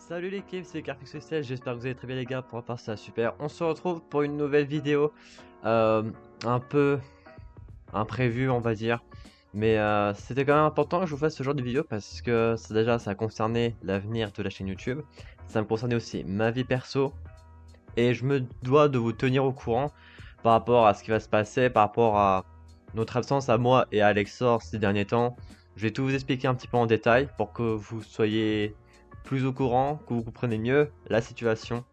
Salut l'équipe, c'est Carfix16, j'espère que vous allez très bien les gars, pour ma part ça va super. On se retrouve pour une nouvelle vidéo, un peu imprévue on va dire. Mais c'était quand même important que je vous fasse ce genre de vidéo parce que ça a concerné l'avenir de la chaîne YouTube. Ça me concernait aussi ma vie perso. Et je me dois de vous tenir au courant par rapport à ce qui va se passer, par rapport à notre absence à moi et à Alexor ces derniers temps. Je vais tout vous expliquer un petit peu en détail pour que vous soyez plus au courant, que vous compreniez mieux la situation.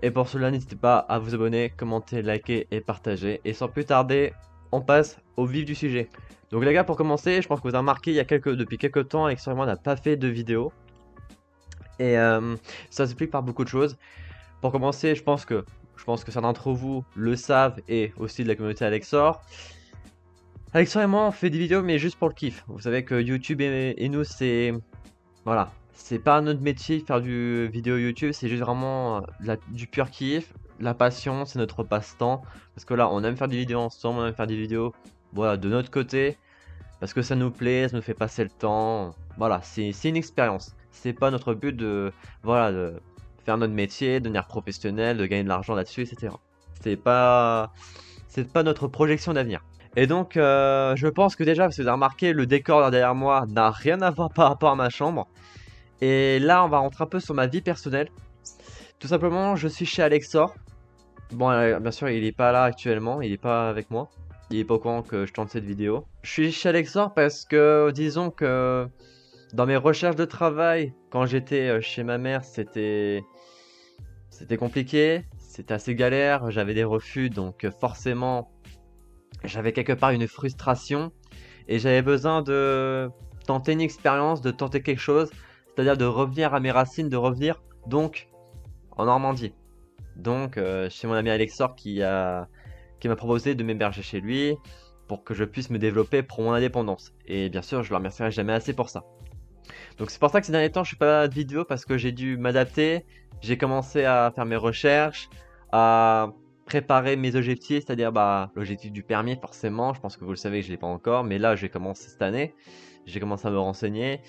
Et pour cela, n'hésitez pas à vous abonner, commenter, liker et partager. Et sans plus tarder, on passe au vif du sujet. Donc les gars, pour commencer, je pense que vous avez remarqué, depuis quelques temps, Alexor et moi n'a pas fait de vidéo. Et ça s'explique par beaucoup de choses. Pour commencer, je pense que certains d'entre vous le savent et aussi de la communauté Alexor. Alexor et moi on fait des vidéos mais juste pour le kiff. Vous savez que YouTube et nous c'est... Voilà. C'est pas notre métier faire du vidéo YouTube, c'est juste vraiment du pur kiff. La passion, c'est notre passe-temps. Parce que là, on aime faire des vidéos ensemble, on aime faire des vidéos voilà, de notre côté. Parce que ça nous plaît, ça nous fait passer le temps. Voilà, c'est une expérience. C'est pas notre but de... Voilà, de faire notre métier, de devenir professionnel, de gagner de l'argent là-dessus, etc. C'est pas notre projection d'avenir. Et donc, je pense que déjà, vous avez remarqué, le décor derrière moi n'a rien à voir par rapport à ma chambre. Et là, on va rentrer un peu sur ma vie personnelle. Tout simplement, je suis chez Alexor. Bon, bien sûr, il est pas là actuellement, il est pas avec moi. Il est pas au courant que je tourne cette vidéo. Je suis chez Alexor parce que, disons que dans mes recherches de travail, quand j'étais chez ma mère, c'était compliqué, c'était assez galère, j'avais des refus, donc forcément, j'avais quelque part une frustration et j'avais besoin de tenter une expérience, de tenter quelque chose, c'est-à-dire de revenir à mes racines, de revenir donc en Normandie. Donc chez mon ami Alexor qui m'a proposé de m'héberger chez lui pour que je puisse me développer pour mon indépendance. Et bien sûr, je le remercierai jamais assez pour ça. Donc c'est pour ça que ces derniers temps, je fais pas de vidéo parce que j'ai dû m'adapter. J'ai commencé à faire mes recherches, à préparer mes objectifs, c'est-à-dire l'objectif du permis forcément. Je pense que vous le savez, je l'ai pas encore, mais là j'ai commencé cette année. J'ai commencé à me renseigner.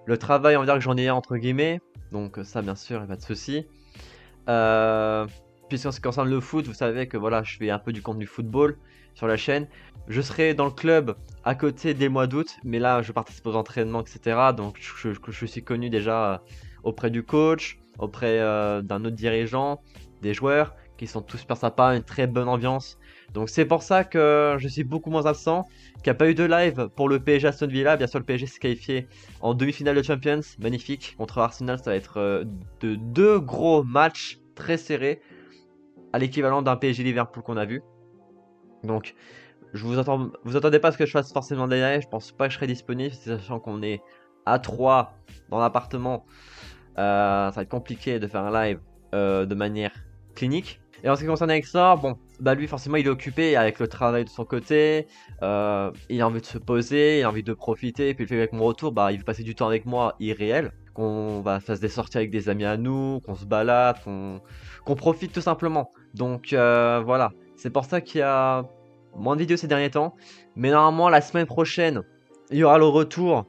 Le travail, on va dire que j'en ai entre guillemets, donc ça bien sûr, il n'y a pas de souci. Puisqu'en ce qui concerne le foot, vous savez que voilà, je fais un peu du contenu football sur la chaîne. Je serai dans le club à côté dès le mois d'août, mais là je participe aux entraînements, etc. Donc je suis connu déjà auprès du coach, auprès d'un autre dirigeant, des joueurs qui sont tous super sympas, une très bonne ambiance. Donc c'est pour ça que je suis beaucoup moins absent, qu'il n'y a pas eu de live pour le PSG Aston Villa. Bien sûr, le PSG s'est qualifié en demi-finale de Champions, magnifique. Contre Arsenal, ça va être de deux gros matchs très serrés, à l'équivalent d'un PSG Liverpool qu'on a vu. Donc, vous attendez pas à ce que je fasse forcément des lives, je pense pas que je serai disponible, sachant qu'on est à 3 dans l'appartement. Ça va être compliqué de faire un live de manière clinique. Et en ce qui concerne Alexor, bon, lui forcément il est occupé avec le travail de son côté, il a envie de se poser, il a envie de profiter, et puis le fait avec mon retour, il veut passer du temps avec moi irréel, qu'on va faire des sorties avec des amis à nous, qu'on se balade, qu'on profite tout simplement. Donc voilà, c'est pour ça qu'il y a moins de vidéos ces derniers temps, mais normalement la semaine prochaine, il y aura le retour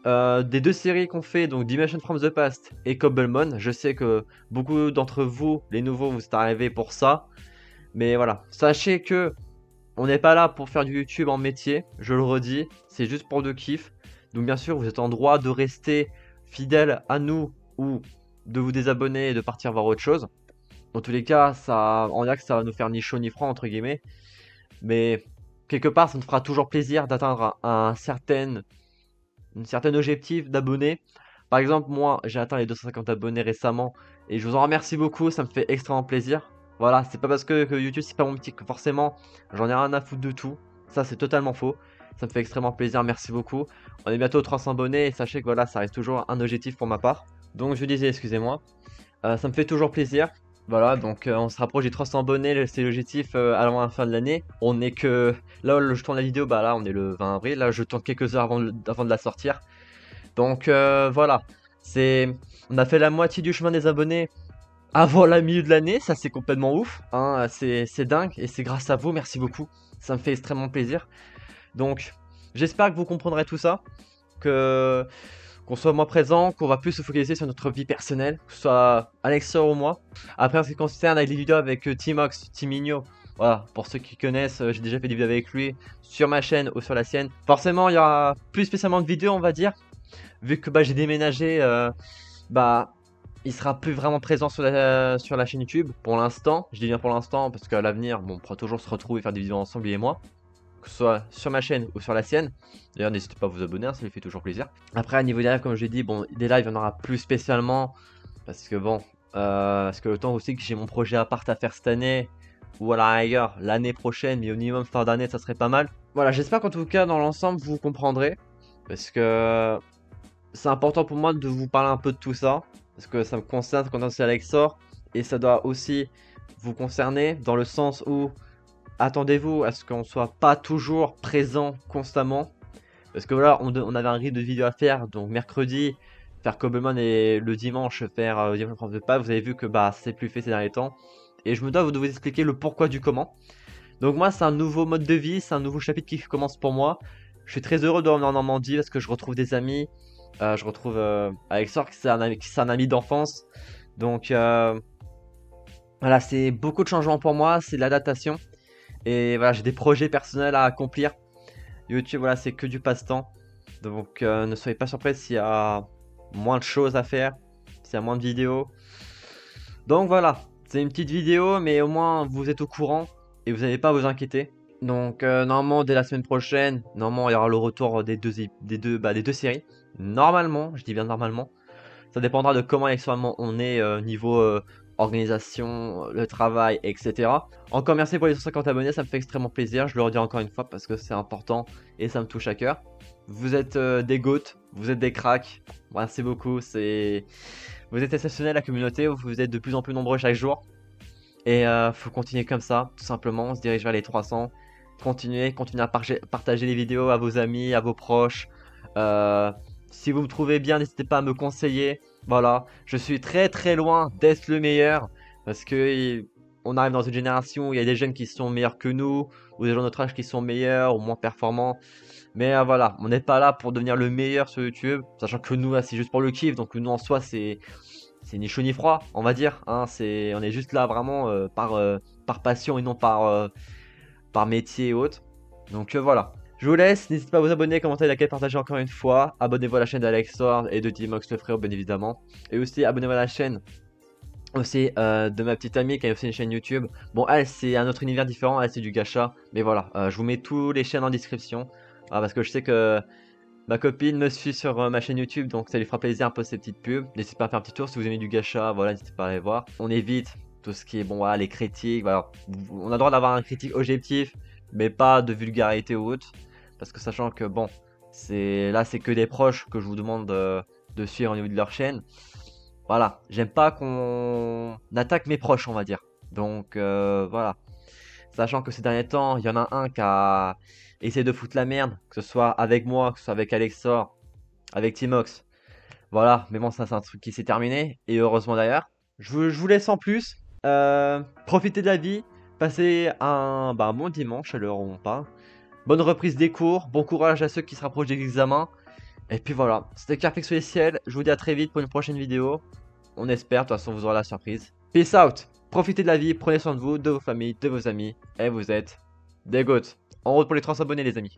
des deux séries qu'on fait, donc Dimension from the Past et Cobblemon. Je sais que beaucoup d'entre vous, les nouveaux, vous êtes arrivés pour ça. Mais voilà, sachez que on n'est pas là pour faire du YouTube en métier, je le redis, c'est juste pour de kiff. Donc bien sûr, vous êtes en droit de rester fidèle à nous ou de vous désabonner et de partir voir autre chose. Dans tous les cas, on dirait que ça va nous faire ni chaud ni froid entre guillemets. Mais quelque part, ça nous fera toujours plaisir d'atteindre un certain objectif d'abonnés. Par exemple, moi, j'ai atteint les 250 abonnés récemment et je vous en remercie beaucoup, ça me fait extrêmement plaisir. Voilà, c'est pas parce que YouTube c'est pas mon petit que forcément j'en ai rien à foutre de tout. Ça, c'est totalement faux. Ça me fait extrêmement plaisir, merci beaucoup. On est bientôt aux 300 abonnés et sachez que voilà, ça reste toujours un objectif pour ma part. Donc, je disais, excusez-moi, ça me fait toujours plaisir. Voilà, donc on se rapproche des 300 abonnés, c'est l'objectif à la fin de l'année. On est que... Là, je tourne la vidéo, là, on est le 20 avril. Là, je tourne quelques heures avant de la sortir. Donc voilà, on a fait la moitié du chemin des abonnés avant la milieu de l'année. Ça, c'est complètement ouf, hein, c'est dingue. Et c'est grâce à vous, merci beaucoup. Ça me fait extrêmement plaisir. Donc, j'espère que vous comprendrez tout ça. qu'on soit moins présent, qu'on va plus se focaliser sur notre vie personnelle, que ce soit Alexor ou moi. Après, en ce qui concerne avec les vidéos avec Timox, Timigno, voilà, pour ceux qui connaissent, j'ai déjà fait des vidéos avec lui sur ma chaîne ou sur la sienne. Forcément, il y aura plus spécialement de vidéos, on va dire, vu que j'ai déménagé, bah, il sera plus vraiment présent sur la chaîne YouTube pour l'instant. Je dis bien pour l'instant parce qu'à l'avenir, bon, on pourra toujours se retrouver et faire des vidéos ensemble, lui et moi, que ce soit sur ma chaîne ou sur la sienne. D'ailleurs, n'hésitez pas à vous abonner, hein, ça lui fait toujours plaisir. Après, à niveau des lives, comme je l'ai dit, bon, des lives, il y en aura plus spécialement parce que bon, parce que le temps aussi que j'ai mon projet à part à faire cette année ou à la rigueur l'année prochaine, mais au minimum fin d'année, ça serait pas mal. Voilà, j'espère qu'en tout cas, dans l'ensemble, vous comprendrez parce que c'est important pour moi de vous parler un peu de tout ça parce que ça me concerne quand c'est Alexor et ça doit aussi vous concerner dans le sens où attendez-vous à ce qu'on soit pas toujours présent constamment parce que voilà, on avait un rythme de vidéo à faire, donc mercredi faire Cobbleman et le dimanche faire Dimanche prof de pas. Vous avez vu que c'est plus fait ces derniers temps et je me dois de vous expliquer le pourquoi du comment. Donc moi c'est un nouveau mode de vie, c'est un nouveau chapitre qui commence pour moi. Je suis très heureux de revenir en Normandie parce que je retrouve des amis. Je retrouve Alexor qui c'est un ami d'enfance. Donc voilà, c'est beaucoup de changements pour moi, c'est de l'adaptation. Et voilà, j'ai des projets personnels à accomplir. YouTube, voilà, c'est que du passe-temps. Donc ne soyez pas surpris s'il y a moins de choses à faire, s'il y a moins de vidéos. Donc voilà, c'est une petite vidéo, mais au moins vous êtes au courant et vous n'allez pas à vous inquiéter. Donc normalement dès la semaine prochaine, normalement il y aura le retour des deux séries. Normalement, je dis bien normalement. Ça dépendra de comment actuellement on est niveau organisation, le travail, etc. Encore merci pour les 150 abonnés, ça me fait extrêmement plaisir. Je le redis encore une fois parce que c'est important et ça me touche à cœur. Vous êtes des goats, vous êtes des cracks. Merci beaucoup, vous êtes exceptionnels la communauté, vous êtes de plus en plus nombreux chaque jour. Et faut continuer comme ça, tout simplement. On se dirige vers les 300. Continuez à partager les vidéos à vos amis, à vos proches. Si vous me trouvez bien, n'hésitez pas à me conseiller. Voilà, je suis très très loin d'être le meilleur parce que on arrive dans une génération où il y a des jeunes qui sont meilleurs que nous ou des gens de notre âge qui sont meilleurs ou moins performants. Mais voilà, on n'est pas là pour devenir le meilleur sur YouTube, sachant que nous, c'est juste pour le kiff. Donc nous en soi, c'est ni chaud ni froid, on va dire. Hein, on est juste là vraiment par passion et non par métier et autres. Donc voilà. Je vous laisse, n'hésitez pas à vous abonner, commenter, liker, partager encore une fois. Abonnez-vous à la chaîne d'Alexor et de Timox le frère, bien évidemment. Et aussi abonnez-vous à la chaîne aussi de ma petite amie qui a aussi une chaîne YouTube. Bon, elle, c'est un autre univers différent, elle, c'est du gacha. Mais voilà, je vous mets tous les chaînes en description. Parce que je sais que ma copine me suit sur ma chaîne YouTube, donc ça lui fera plaisir un peu ces petites pubs. N'hésitez pas à faire un petit tour si vous aimez du gacha, voilà, n'hésitez pas à aller voir. On évite tout ce qui est, bon, voilà, les critiques. Voilà. On a le droit d'avoir un critique objectif, mais pas de vulgarité ou autre. Parce que sachant que bon, là c'est que des proches que je vous demande de suivre au niveau de leur chaîne. Voilà, j'aime pas qu'on attaque mes proches, on va dire. Donc voilà. Sachant que ces derniers temps, il y en a un qui a essayé de foutre la merde, que ce soit avec moi, que ce soit avec Alexor, avec Timox. Voilà, mais bon, ça c'est un truc qui s'est terminé, et heureusement d'ailleurs. Je vous laisse en plus. Profitez de la vie, passez un bon dimanche à l'heure où on parle. Bonne reprise des cours, bon courage à ceux qui se rapprochent des examens. Et puis voilà, c'était Carfix sur les ciels. Je vous dis à très vite pour une prochaine vidéo. On espère, de toute façon vous aurez la surprise. Peace out, profitez de la vie, prenez soin de vous, de vos familles, de vos amis. Et vous êtes des goats. En route pour les 300 abonnés les amis.